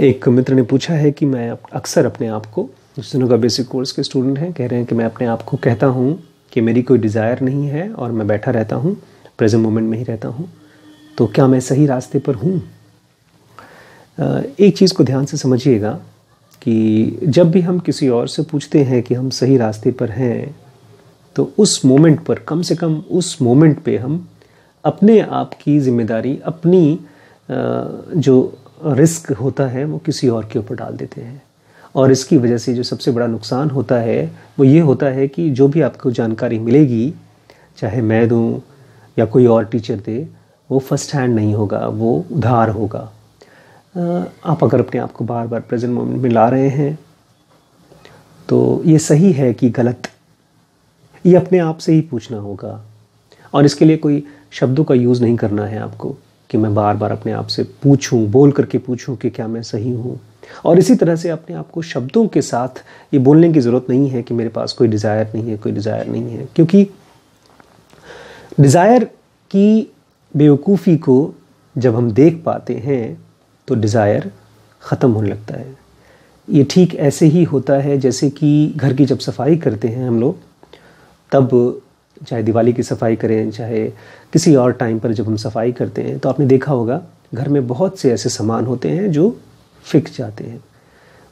एक मित्र ने पूछा है कि मैं अक्सर अपने आप को, जिस दिनों का बेसिक कोर्स के स्टूडेंट हैं, कह रहे हैं कि मैं अपने आप को कहता हूँ कि मेरी कोई डिज़ायर नहीं है और मैं बैठा रहता हूँ, प्रेजेंट मोमेंट में ही रहता हूँ, तो क्या मैं सही रास्ते पर हूँ? एक चीज़ को ध्यान से समझिएगा कि जब भी हम किसी और से पूछते हैं कि हम सही रास्ते पर हैं, तो उस मोमेंट पर, कम से कम उस मोमेंट पे हम अपने आप की जिम्मेदारी, अपनी जो रिस्क होता है वो किसी और के ऊपर डाल देते हैं। और इसकी वजह से जो सबसे बड़ा नुकसान होता है वो ये होता है कि जो भी आपको जानकारी मिलेगी, चाहे मैं दूं या कोई और टीचर दे, वो फर्स्ट हैंड नहीं होगा, वो उधार होगा। आप अगर अपने आप को बार बार प्रेजेंट मोमेंट में ला रहे हैं तो ये सही है कि गलत, ये अपने आप से ही पूछना होगा। और इसके लिए कोई शब्दों का यूज़ नहीं करना है आपको कि मैं बार बार अपने आप से पूछूं, बोल करके पूछूं कि क्या मैं सही हूं। और इसी तरह से अपने आप को शब्दों के साथ ये बोलने की ज़रूरत नहीं है कि मेरे पास कोई डिज़ायर नहीं है, कोई डिज़ायर नहीं है, क्योंकि डिज़ायर की बेवकूफ़ी को जब हम देख पाते हैं तो डिज़ायर ख़त्म होने लगता है। ये ठीक ऐसे ही होता है जैसे कि घर की जब सफाई करते हैं हम लोग, तब चाहे दिवाली की सफाई करें, चाहे किसी और टाइम पर जब हम सफाई करते हैं, तो आपने देखा होगा घर में बहुत से ऐसे सामान होते हैं जो फिक जाते हैं।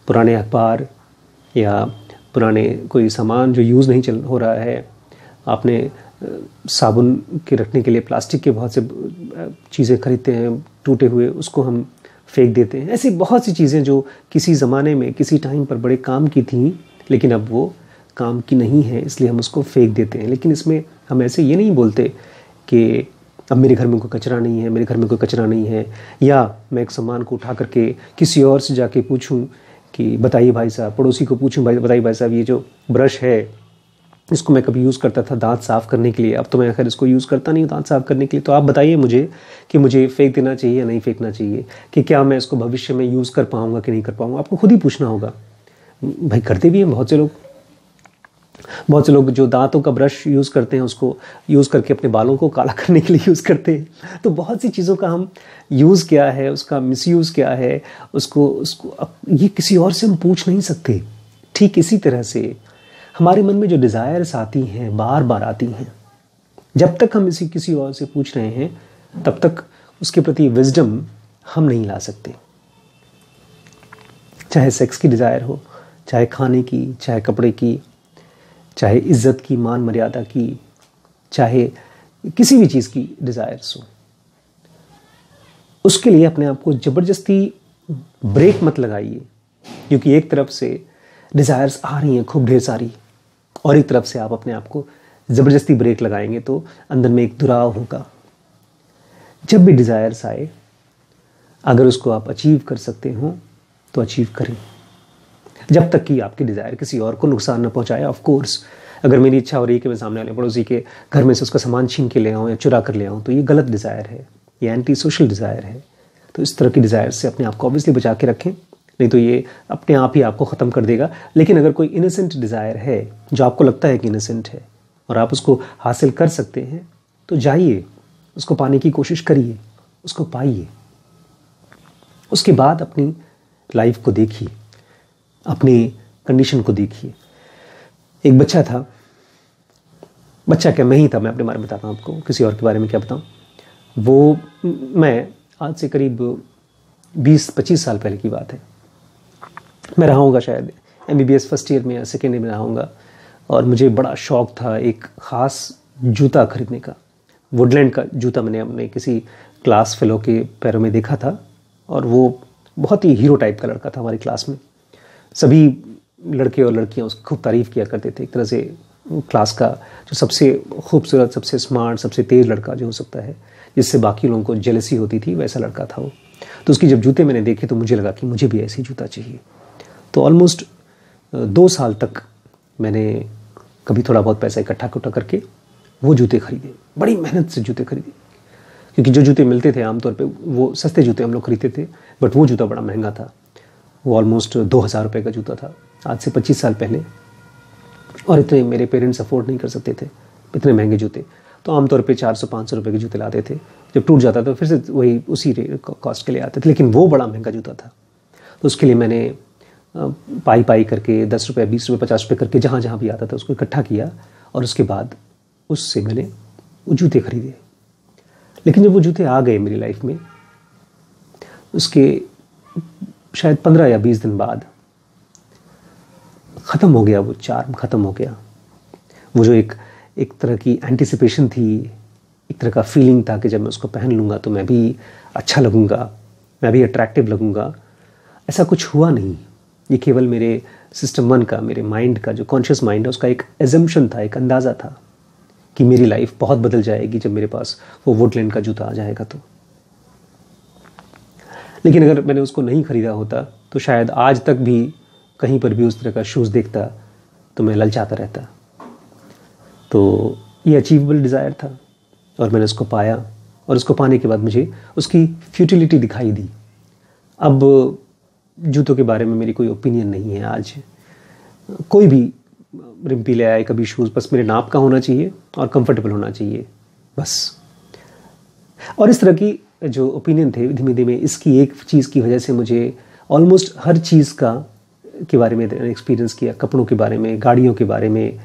पुराने अखबार या पुराने कोई सामान जो यूज़ नहीं चल हो रहा है, आपने साबुन के रखने के लिए प्लास्टिक के बहुत से चीज़ें खरीदते हैं टूटे हुए, उसको हम फेंक देते हैं। ऐसी बहुत सी चीज़ें जो किसी ज़माने में किसी टाइम पर बड़े काम की थीं, लेकिन अब वो काम की नहीं है, इसलिए हम उसको फेंक देते हैं। लेकिन इसमें हम ऐसे ये नहीं बोलते कि अब मेरे घर में कोई कचरा नहीं है, मेरे घर में कोई कचरा नहीं है, या मैं एक सामान को उठा करके किसी और से जाके पूछूं कि बताइए भाई साहब, पड़ोसी को पूछूं बताइए भाई साहब, ये जो ब्रश है इसको मैं कभी यूज़ करता था दांत साफ़ करने के लिए, अब तो मैं खैर इसको यूज़ करता नहीं दांत साफ़ करने के लिए, तो आप बताइए मुझे कि मुझे फेंक देना चाहिए या नहीं फेंकना चाहिए, कि क्या मैं इसको भविष्य में यूज़ कर पाऊँगा कि नहीं कर पाऊँगा। आपको खुद ही पूछना होगा। भाई करते भी हैं बहुत से लोग जो दांतों का ब्रश यूज़ करते हैं, उसको यूज़ करके अपने बालों को काला करने के लिए यूज़ करते हैं। तो बहुत सी चीज़ों का हम यूज़ क्या है, उसका मिसयूज़ क्या है, उसको ये किसी और से हम पूछ नहीं सकते। ठीक इसी तरह से हमारे मन में जो डिज़ायर्स आती हैं, बार बार आती हैं, जब तक हम इसी किसी और से पूछ रहे हैं तब तक उसके प्रति विजडम हम नहीं ला सकते। चाहे सेक्स की डिज़ायर हो, चाहे खाने की, चाहे कपड़े की, चाहे इज्जत की, मान मर्यादा की, चाहे किसी भी चीज़ की डिज़ायर्स हो, उसके लिए अपने आप को ज़बरदस्ती ब्रेक मत लगाइए। क्योंकि एक तरफ से डिज़ायर्स आ रही हैं खूब ढेर सारी, और एक तरफ से आप अपने आप को ज़बरदस्ती ब्रेक लगाएंगे तो अंदर में एक दुराव होगा। जब भी डिज़ायर्स आए, अगर उसको आप अचीव कर सकते हो तो अचीव करें, जब तक कि आपकी डिज़ायर किसी और को नुकसान न पहुंचाए। ऑफ कोर्स, अगर मेरी इच्छा हो रही है कि मैं सामने वाले पड़ोसी के घर में से उसका सामान छीन के ले आऊँ या चुरा कर ले आऊँ, तो ये गलत डिज़ायर है, ये एंटी सोशल डिज़ायर है। तो इस तरह की डिज़ायर से अपने आप को ऑब्वियसली बचा के रखें, नहीं तो ये अपने आप ही आपको ख़त्म कर देगा। लेकिन अगर कोई इनोसेंट डिज़ायर है, जो आपको लगता है कि इनोसेंट है, और आप उसको हासिल कर सकते हैं, तो जाइए, उसको पाने की कोशिश करिए, उसको पाइए। उसके बाद अपनी लाइफ को देखिए, अपनी कंडीशन को देखिए। एक बच्चा था, बच्चा क्या, मैं ही था, मैं अपने बारे में बताता हूँ आपको, किसी और के बारे में क्या बताऊँ। वो मैं आज से करीब 20-25 साल पहले की बात है। मैं रहा हूँगा शायद MBBS फर्स्ट ईयर में या सेकेंड ईयर में रहा हूँगा, और मुझे बड़ा शौक़ था एक ख़ास जूता खरीदने का। वुडलैंड का जूता मैंने अपने किसी क्लास फेलो के पैरों में देखा था, और वो बहुत ही हीरो टाइप का लड़का था हमारी क्लास में। सभी लड़के और लड़कियां उसकी खूब तारीफ़ किया करते थे। एक तरह से क्लास का जो सबसे खूबसूरत, सबसे स्मार्ट, सबसे तेज़ लड़का जो हो सकता है, जिससे बाकी लोगों को जेलसी होती थी, वैसा लड़का था वो। तो उसकी जब जूते मैंने देखे तो मुझे लगा कि मुझे भी ऐसे जूता चाहिए। तो ऑलमोस्ट 2 साल तक मैंने कभी थोड़ा बहुत पैसा इकट्ठा करके वो जूते खरीदे, बड़ी मेहनत से जूते खरीदे। क्योंकि जो जूते मिलते थे आमतौर पे वो सस्ते जूते हम लोग खरीदते थे, बट वो जूता बड़ा महंगा था। वो ऑलमोस्ट 2000 रुपये का जूता था, आज से 25 साल पहले। और इतने मेरे पेरेंट्स अफोर्ड नहीं कर सकते थे इतने महंगे जूते। तो आमतौर पे 400-500 रुपये के जूते लाते थे। जब टूट जाता तो फिर से वही उसी कॉस्ट के लिए आते थे, लेकिन वो बड़ा महंगा जूता था। तो उसके लिए मैंने पाई करके 10 रुपये 20 रुपये 50 रुपये करके जहाँ जहाँ भी आता था उसको इकट्ठा किया, और उसके बाद उससे मैंने वो जूते खरीदे। लेकिन जब वो जूते आ गए मेरी लाइफ में, उसके शायद 15 या 20 दिन बाद ख़त्म हो गया, वो चार्म ख़त्म हो गया। वो जो एक तरह की एंटिसिपेशन थी, एक तरह का फीलिंग था कि जब मैं उसको पहन लूँगा तो मैं भी अच्छा लगूँगा, मैं भी अट्रैक्टिव लगूँगा, ऐसा कुछ हुआ नहीं। ये केवल मेरे सिस्टम 1 का, मेरे माइंड का, जो कॉन्शियस माइंड है उसका एक एजम्पशन था, एक अंदाज़ा था कि मेरी लाइफ बहुत बदल जाएगी जब मेरे पास वो वुडलैंड का जूता आ जाएगा तो। लेकिन अगर मैंने उसको नहीं ख़रीदा होता तो शायद आज तक भी कहीं पर भी उस तरह का शूज़ देखता तो मैं ललचाता रहता। तो ये अचीवेबल डिज़ायर था और मैंने उसको पाया, और उसको पाने के बाद मुझे उसकी फ्यूटिलिटी दिखाई दी। अब जूतों के बारे में मेरी कोई ओपिनियन नहीं है आज। कोई भी रिम्पी ले आए कभी शूज़, बस मेरे नाप का होना चाहिए और कंफर्टेबल होना चाहिए, बस। और इस तरह की जो ओपिनियन थे, धीमे धीमे इसकी एक चीज़ की वजह से मुझे ऑलमोस्ट हर चीज़ के बारे में एक्सपीरियंस किया, कपड़ों के बारे में, गाड़ियों के बारे में,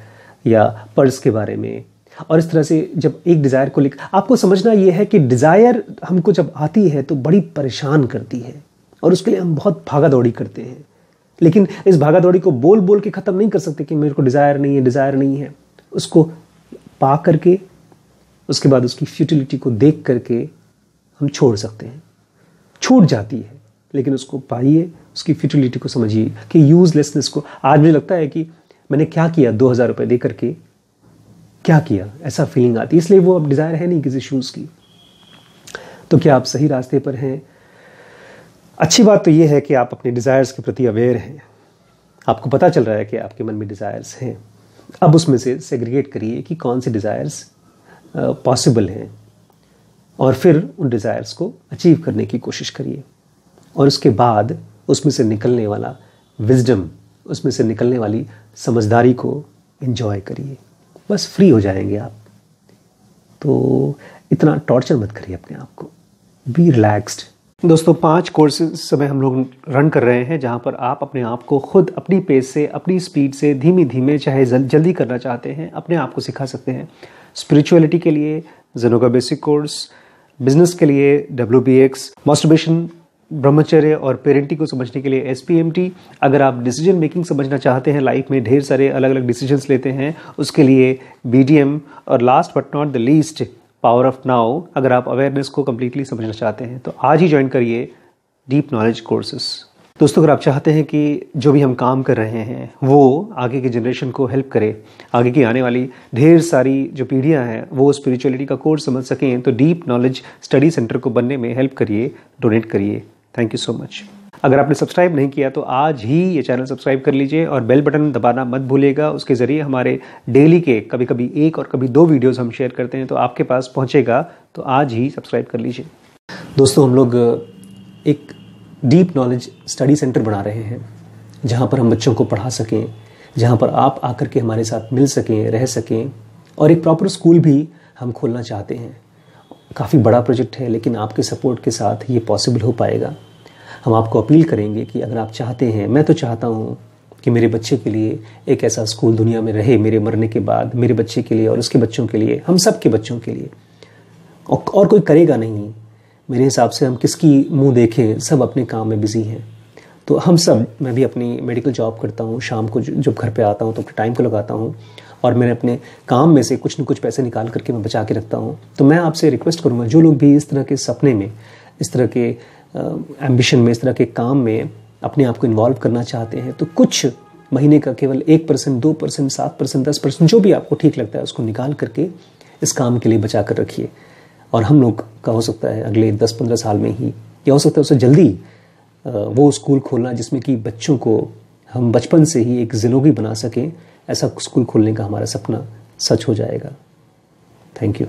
या पर्स के बारे में। और इस तरह से जब एक डिज़ायर को आपको समझना ये है कि डिज़ायर हमको जब आती है तो बड़ी परेशान करती है, और उसके लिए हम बहुत भागा दौड़ी करते हैं। लेकिन इस भागा दौड़ी को बोल बोल के ख़त्म नहीं कर सकते कि मेरे को डिज़ायर नहीं है, डिज़ायर नहीं है। उसको पा करके, उसके बाद उसकी फ्यूटिलिटी को देख करके हम छोड़ सकते हैं। छूट जाती है, लेकिन उसको पाइए, उसकी फ्यूटिलिटी को समझिए कि यूज़लेसनेस को। आज मुझे लगता है कि मैंने क्या किया 2000 रुपये दे करके, क्या किया, ऐसा फीलिंग आती है। इसलिए वो अब डिज़ायर है नहीं किसी शूज़ की। तो क्या आप सही रास्ते पर हैं? अच्छी बात तो ये है कि आप अपने डिज़ायर्स के प्रति अवेयर हैं, आपको पता चल रहा है कि आपके मन में डिज़ायर्स हैं। अब उसमें से सेग्रीगेट करिए कि कौन से डिज़ायर्स पॉसिबल हैं, और फिर उन डिज़ायर्स को अचीव करने की कोशिश करिए। और उसके बाद उसमें से निकलने वाला विजडम, उसमें से निकलने वाली समझदारी को एंजॉय करिए। बस फ्री हो जाएंगे आप। तो इतना टॉर्चर मत करिए अपने आप को, बी रिलैक्स्ड। दोस्तों, 5 कोर्सेज इस समय हम लोग रन कर रहे हैं, जहां पर आप अपने आप को खुद अपनी पेस से, अपनी स्पीड से, धीमे धीमे, चाहे जल्दी करना चाहते हैं, अपने आप को सिखा सकते हैं। स्पिरिचुअलिटी के लिए ज़ेनो का बेसिक कोर्स, बिजनेस के लिए WBX, मास्टरबेशन, ब्रह्मचर्य और पेरेंटिंग को समझने के लिए SPMT। अगर आप डिसीजन मेकिंग समझना चाहते हैं, लाइफ में ढेर सारे अलग अलग डिसीजंस लेते हैं, उसके लिए BDM। और last but not the least, power of now. अगर आप अवेयरनेस को कम्प्लीटली समझना चाहते हैं तो आज ही ज्वाइन करिए डीप नॉलेज कोर्सेस। दोस्तों, अगर आप चाहते हैं कि जो भी हम काम कर रहे हैं वो आगे की जनरेशन को हेल्प करे, आगे की आने वाली ढेर सारी जो पीढ़ियां हैं वो स्पिरिचुअलिटी का कोर्स समझ सकें, तो डीप नॉलेज स्टडी सेंटर को बनने में हेल्प करिए, डोनेट करिए। Thank you so much. अगर आपने सब्सक्राइब नहीं किया तो आज ही ये चैनल सब्सक्राइब कर लीजिए और बेल बटन दबाना मत भूलिएगा। उसके ज़रिए हमारे डेली के कभी कभी 1 और कभी 2 वीडियोस हम शेयर करते हैं, तो आपके पास पहुंचेगा। तो आज ही सब्सक्राइब कर लीजिए। दोस्तों, हम लोग एक डीप नॉलेज स्टडी सेंटर बना रहे हैं, जहां पर हम बच्चों को पढ़ा सकें, जहां पर आप आकर के हमारे साथ मिल सकें, रह सकें, और एक प्रॉपर स्कूल भी हम खोलना चाहते हैं। काफ़ी बड़ा प्रोजेक्ट है, लेकिन आपके सपोर्ट के साथ ये पॉसिबल हो पाएगा। हम आपको अपील करेंगे कि अगर आप चाहते हैं, मैं तो चाहता हूँ कि मेरे बच्चे के लिए एक ऐसा स्कूल दुनिया में रहे, मेरे मरने के बाद, मेरे बच्चे के लिए और उसके बच्चों के लिए, हम सब के बच्चों के लिए। और कोई करेगा नहीं। मेरे हिसाब से हम किसकी मुंह देखें, सब अपने काम में बिजी हैं। तो हम सब, मैं भी अपनी मेडिकल जॉब करता हूँ, शाम को जब घर पे आता हूँ तो अपने टाइम को लगाता हूँ, और मैंने अपने काम में से कुछ न कुछ पैसे निकाल करके मैं बचा के रखता हूँ। तो मैं आपसे रिक्वेस्ट करूँगा, जो लोग भी इस तरह के सपने में, इस तरह के एम्बिशन में, इस तरह के काम में अपने आप को इन्वॉल्व करना चाहते हैं, तो कुछ महीने का केवल 1%, 2%, 7%, 10%, जो भी आपको ठीक लगता है उसको निकाल करके इस काम के लिए बचा कर रखिए। और हम लोग का हो सकता है अगले 10-15 साल में ही, या हो सकता है उससे जल्दी, वो स्कूल खोलना जिसमें कि बच्चों को हम बचपन से ही एक ज़िंदगी बना सकें। ऐसा स्कूल खोलने का हमारा सपना सच हो जाएगा। Thank you.